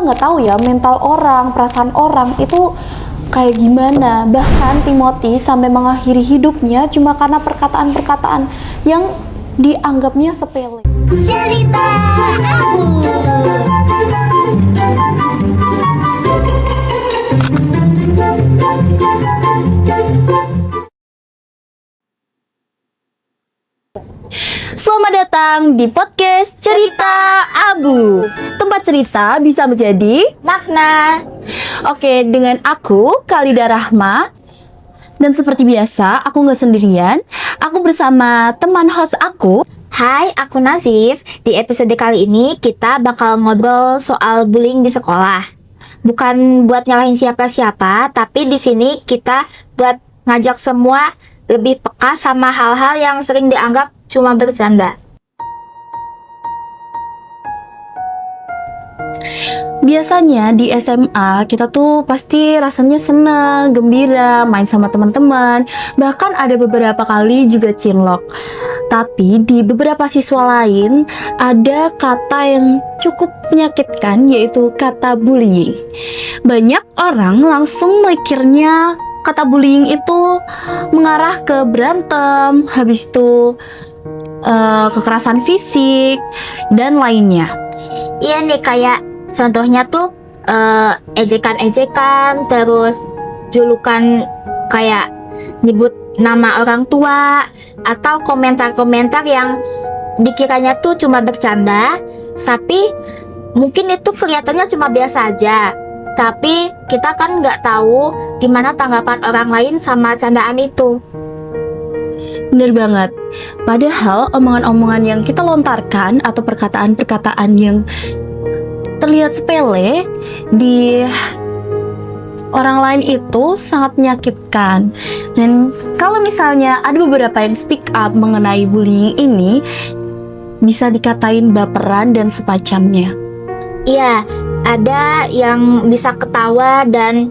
nggak tahu ya mental orang, perasaan orang itu kayak gimana. Bahkan Timothy sampai mengakhiri hidupnya cuma karena perkataan-perkataan yang dianggapnya sepele. Cerita Abu. Selamat datang di podcast Cerita Abu. Tempat cerita bisa menjadi Makna. Oke, dengan aku Khalida Rahma. Dan seperti biasa, aku nggak sendirian. Aku bersama teman host aku. Hai, aku Nazif. Di episode kali ini kita bakal ngobrol soal bullying di sekolah. Bukan buat nyalahin siapa-siapa, tapi di sini kita buat ngajak semua lebih peka sama hal-hal yang sering dianggap cuma bercanda. Biasanya di SMA kita tuh pasti rasanya senang, gembira, main sama teman-teman. Bahkan ada beberapa kali juga cinlok. Tapi di beberapa siswa lain ada kata yang cukup menyakitkan, yaitu kata bullying. Banyak orang langsung mikirnya kata bullying itu mengarah ke berantem, habis itu kekerasan fisik dan lainnya. Iya nih, kayak contohnya tuh ejekan-ejekan, terus julukan kayak nyebut nama orang tua, atau komentar-komentar yang dikiranya tuh cuma bercanda, tapi mungkin itu kelihatannya cuma biasa aja. Tapi kita kan nggak tahu gimana tanggapan orang lain sama candaan itu. Bener banget. Padahal omongan-omongan yang kita lontarkan atau perkataan-perkataan yang terlihat sepele di orang lain itu sangat menyakitkan. Dan kalau misalnya ada beberapa yang speak up mengenai bullying ini, bisa dikatain baperan dan sepacamnya. Iya, ada yang bisa ketawa dan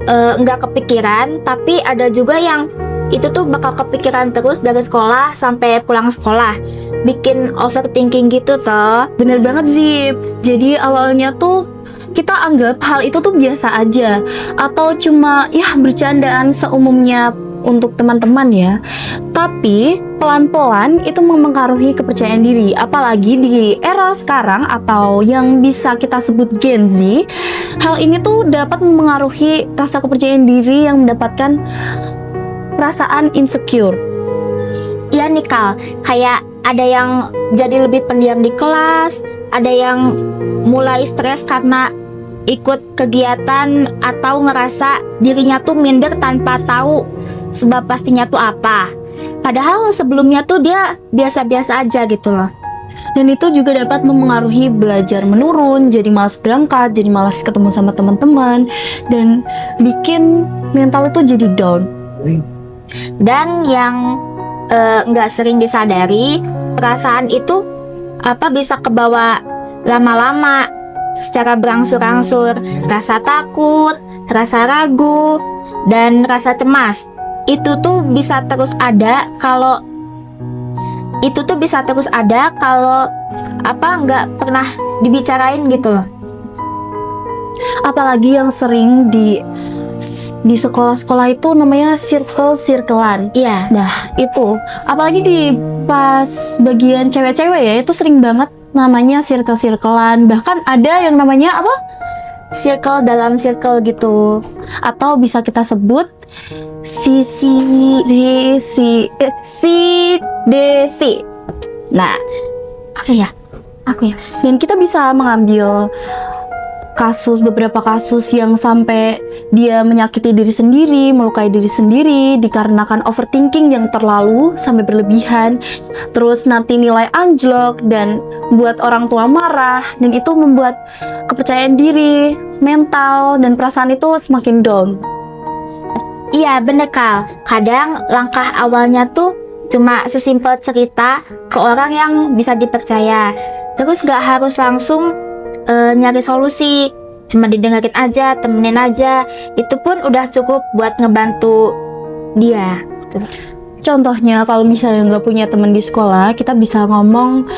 nggak kepikiran, tapi ada juga yang itu tuh bakal kepikiran terus dari sekolah sampai pulang sekolah, bikin overthinking gitu toh. Bener banget Zip. Jadi awalnya tuh kita anggap hal itu tuh biasa aja, atau cuma ya bercandaan seumumnya untuk teman-teman ya. Tapi pelan-pelan itu mempengaruhi kepercayaan diri. Apalagi di era sekarang atau yang bisa kita sebut Gen Z, hal ini tuh dapat mempengaruhi rasa kepercayaan diri yang mendapatkan perasaan insecure. Iya nih Kal, kayak ada yang jadi lebih pendiam di kelas, ada yang mulai stres karena ikut kegiatan atau ngerasa dirinya tuh minder tanpa tahu sebab pastinya tuh apa. Padahal sebelumnya tuh dia biasa-biasa aja gitu loh. Dan itu juga dapat mempengaruhi belajar menurun, jadi malas berangkat, jadi malas ketemu sama teman-teman, dan bikin mental itu jadi down. Dan yang nggak sering disadari, perasaan itu bisa kebawa lama-lama secara berangsur-angsur. Rasa takut, rasa ragu, dan rasa cemas itu tuh bisa terus ada kalau nggak pernah dibicarain gitu loh. Apalagi yang sering di sekolah-sekolah itu namanya circle-circlean. Iya. Nah, itu apalagi di pas bagian cewek-cewek ya, itu sering banget namanya circle-circlean. Bahkan ada yang namanya apa? Circle dalam circle gitu. Atau bisa kita sebut CDC. Nah, Aku ya. dan kita bisa mengambil beberapa kasus yang sampai dia menyakiti diri sendiri, melukai diri sendiri dikarenakan overthinking yang terlalu sampai berlebihan. Terus nanti nilai anjlok dan buat orang tua marah, dan itu membuat kepercayaan diri, mental, dan perasaan itu semakin down. Iya bener Kal, kadang langkah awalnya tuh cuma sesimpel cerita ke orang yang bisa dipercaya. Terus gak harus langsung nyari solusi, cuma didengerin aja, temenin aja, itu pun udah cukup buat ngebantu dia gitu. Contohnya kalau misalnya nggak punya teman di sekolah, kita bisa ngomong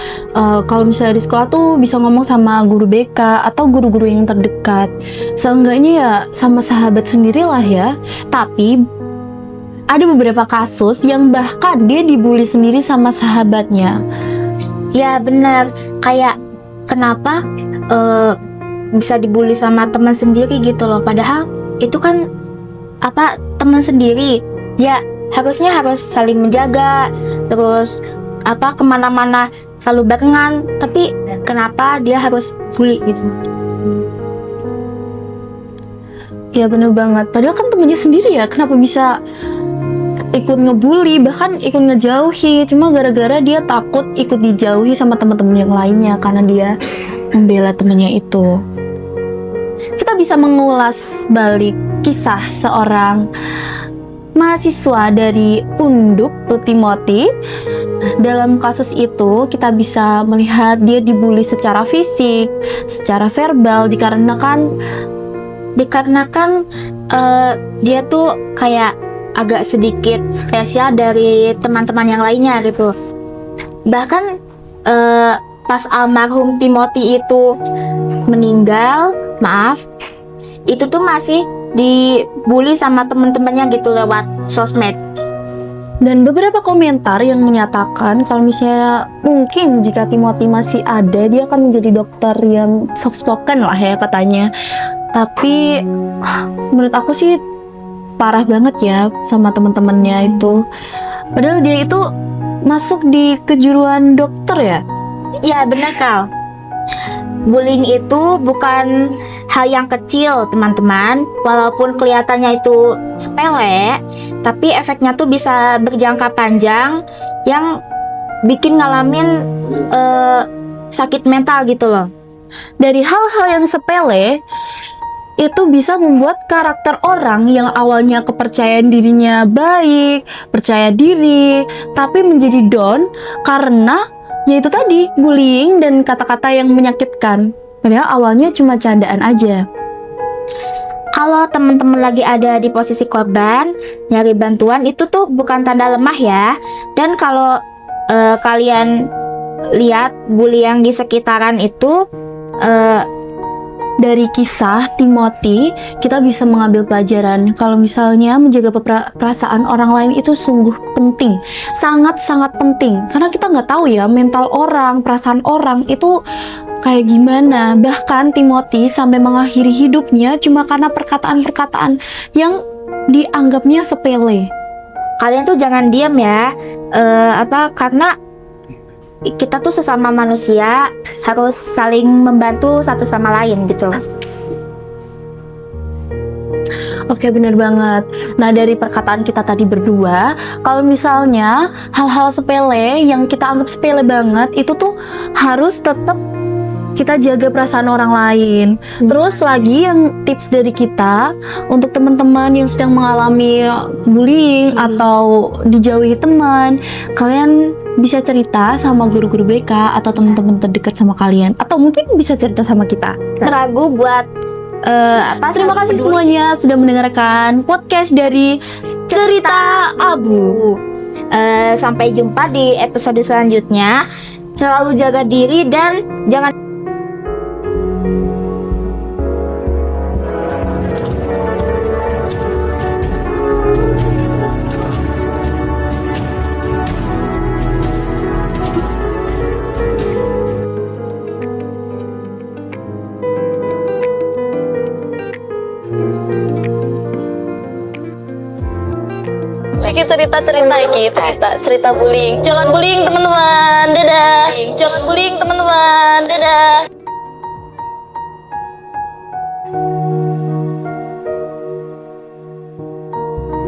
kalau misalnya di sekolah tuh bisa ngomong sama guru BK atau guru-guru yang terdekat. Seenggaknya ya sama sahabat sendirilah ya. Tapi ada beberapa kasus yang bahkan dia dibully sendiri sama sahabatnya. Ya benar, kayak kenapa bisa dibully sama teman sendiri gitu loh, padahal itu kan teman sendiri ya, harusnya harus saling menjaga, terus kemana-mana selalu barengan, tapi kenapa dia harus bully gitu. Ya bener banget, padahal kan temennya sendiri ya, kenapa bisa ikut ngebully, bahkan ikut ngejauhi, cuma gara-gara dia takut ikut dijauhi sama teman-teman yang lainnya karena dia membela temennya itu. Kita bisa mengulas balik kisah seorang mahasiswa dari Undip tuh Timothy. Dalam kasus itu kita bisa melihat dia dibully secara fisik, secara verbal dikarenakan dia tuh kayak agak sedikit spesial dari teman-teman yang lainnya gitu. Bahkan pas almarhum Timothy itu meninggal, itu tuh masih dibully sama teman-temannya gitu lewat sosmed. Dan beberapa komentar yang menyatakan kalau misalnya mungkin jika Timothy masih ada, dia akan menjadi dokter yang soft spoken lah ya katanya. Tapi menurut aku sih parah banget ya sama teman-temannya itu. Padahal dia itu masuk di kejuruan dokter ya. Ya benar Kal. Bullying itu bukan hal yang kecil teman-teman. Walaupun kelihatannya itu sepele, tapi efeknya tuh bisa berjangka panjang yang bikin ngalamin sakit mental gitu loh. Dari hal-hal yang sepele itu bisa membuat karakter orang yang awalnya kepercayaan dirinya baik, percaya diri, tapi menjadi down karena yaitu tadi bullying dan kata-kata yang menyakitkan. Padahal awalnya cuma candaan aja. Kalau teman-teman lagi ada di posisi korban, nyari bantuan itu tuh bukan tanda lemah ya. Dan kalau kalian lihat bully yang di sekitaran itu, dari kisah Timothy kita bisa mengambil pelajaran kalau misalnya menjaga perasaan orang lain itu sungguh penting, sangat-sangat penting, karena kita nggak tahu ya mental orang, perasaan orang itu kayak gimana. Bahkan Timothy sampai mengakhiri hidupnya cuma karena perkataan-perkataan yang dianggapnya sepele. Kalian tuh jangan diam ya, karena kita tuh sesama manusia harus saling membantu satu sama lain gitu. Oke, bener banget. Nah, dari perkataan kita tadi berdua, kalau misalnya hal-hal sepele yang kita anggap sepele banget itu tuh harus tetap kita jaga perasaan orang lain. Terus lagi yang tips dari kita untuk teman-teman yang sedang mengalami bullying atau dijauhi teman, kalian bisa cerita sama guru-guru BK atau teman-teman terdekat sama kalian, atau mungkin bisa cerita sama kita. Ragu buat Terima kasih semuanya sudah mendengarkan podcast dari Cerita Abu. Sampai jumpa di episode selanjutnya. Selalu jaga diri dan jangan Iki cerita bullying. Jangan bullying teman-teman. Dadah. Jangan bullying teman-teman. Dadah.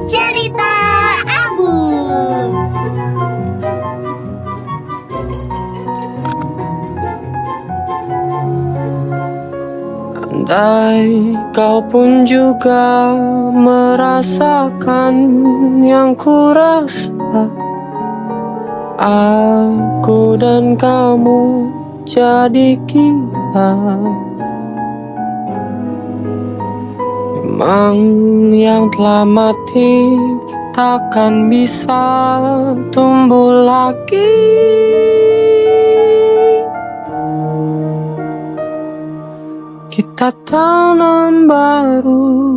Cerita Abu. Andai kau pun juga merasakan yang kurasa, aku dan kamu jadi gila. Memang yang telah mati takkan bisa tumbuh lagi. Kita tanam baru